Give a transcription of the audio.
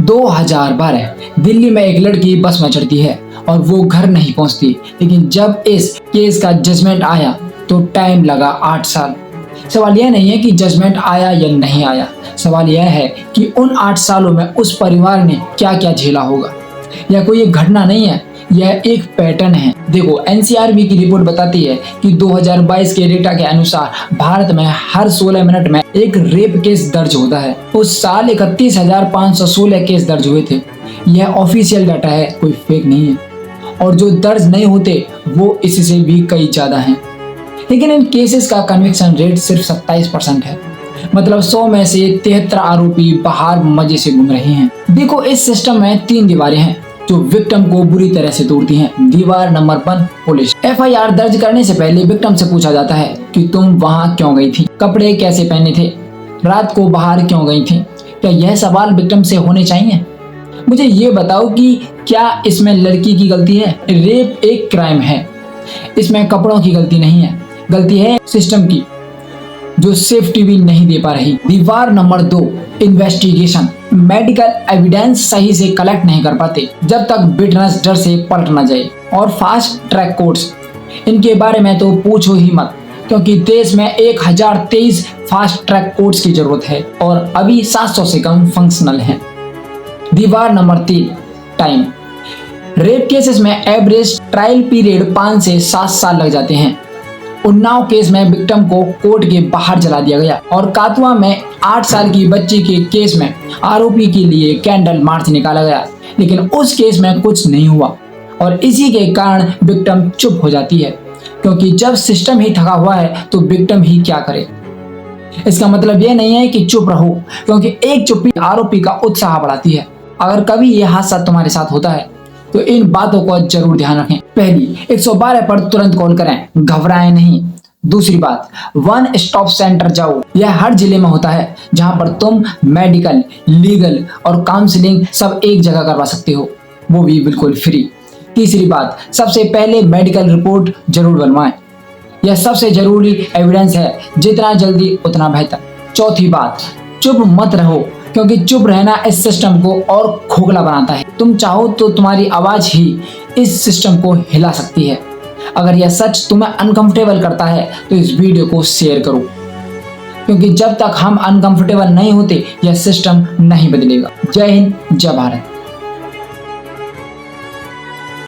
2012 दिल्ली में एक लड़की बस में चढ़ती है और वो घर नहीं पहुंचती, लेकिन जब इस केस का जजमेंट आया तो टाइम लगा 8 साल। सवाल यह नहीं है कि जजमेंट आया या नहीं आया, सवाल यह है कि उन 8 सालों में उस परिवार ने क्या क्या झेला होगा। यह कोई एक घटना नहीं है, यह एक पैटर्न है। देखो, एनसीआरबी की रिपोर्ट बताती है कि 2022 के डेटा के अनुसार भारत में हर 16 मिनट में एक रेप केस दर्ज होता है। उस साल 31,516 केस दर्ज हुए थे। यह ऑफिशियल डाटा है, कोई फेक नहीं है। और जो दर्ज नहीं होते वो इससे भी कई ज्यादा हैं। लेकिन इन केसेस का कन्विक्शन रेट सिर्फ 27% है। मतलब 100 में से 73 आरोपी बाहर मजे से घूम रहे हैं। देखो, इस सिस्टम में 3 दीवारें हैं जो विक्टिम को बुरी तरह से तोड़ती हैं। दीवार नंबर 1, पुलिस। एफआईआर दर्ज करने से पहले विक्टिम से पूछा जाता है कि तुम वहां क्यों गई थी, कपड़े कैसे पहने थे, रात को बाहर क्यों गई थी। क्या यह सवाल विक्टिम से होने चाहिए? मुझे ये बताओ कि क्या इसमें लड़की की गलती है? रेप एक क्राइम है, इसमें कपड़ों की गलती नहीं है, गलती है सिस्टम की जो सेफ्टी भी नहीं दे पा रही। दीवार नंबर 2, इन्वेस्टिगेशन। मेडिकल एविडेंस सही से कलेक्ट नहीं कर पाते जब तक विटनेस डर से पलट न जाए। और फास्ट ट्रैक कोर्ट्स, इनके बारे में तो पूछो ही मत, क्योंकि देश में 1023 फास्ट ट्रैक कोर्ट्स की जरूरत है और अभी 700 से कम फंक्शनल हैं। दीवार नंबर 3, टाइम। रेप केसेस में एवरेज ट्रायल पीरियड 5 से 7 साल लग जाते हैं। उन्नाव केस में विक्टिम को कोर्ट के बाहर जला दिया गया और कातवा में 8 साल की बच्ची के केस में आरोपी के लिए कैंडल मार्च निकाला गया, लेकिन उस केस में कुछ नहीं हुआ और इसी के कारण विक्टिम चुप हो जाती है, क्योंकि जब सिस्टम ही थका हुआ है तो विक्टिम ही क्या करे। इसका मतलब यह नहीं है कि चुप रहो, क्योंकि एक चुप्पी आरोपी का उत्साह बढ़ाती है। अगर कभी यह हादसा तुम्हारे साथ होता है तो इन बातों को जरूर ध्यान रखें। पहली, 112 पर तुरंत कॉल करें, घबराएं नहीं। दूसरी बात, 1 स्टॉप सेंटर जाओ। यह हर जिले में होता है, जहां पर तुम मेडिकल, लीगल और काउंसलिंग सब एक जगह करवा सकते हो, वो भी बिल्कुल फ्री। तीसरी बात, सबसे पहले मेडिकल रिपोर्ट जरूर बनवाएं। यह सबसे जरूरी एविडेंस है, जितना जल्दी उतना बेहतर। चौथी बात, चुप मत रहो, क्योंकि चुप रहना इस सिस्टम को और खोखला बनाता है। तुम चाहो तो तुम्हारी आवाज ही इस सिस्टम को हिला सकती है। अगर यह सच तुम्हें अनकंफर्टेबल करता है तो इस वीडियो को शेयर करो, क्योंकि जब तक हम अनकंफर्टेबल नहीं होते यह सिस्टम नहीं बदलेगा। जय हिंद, जय भारत।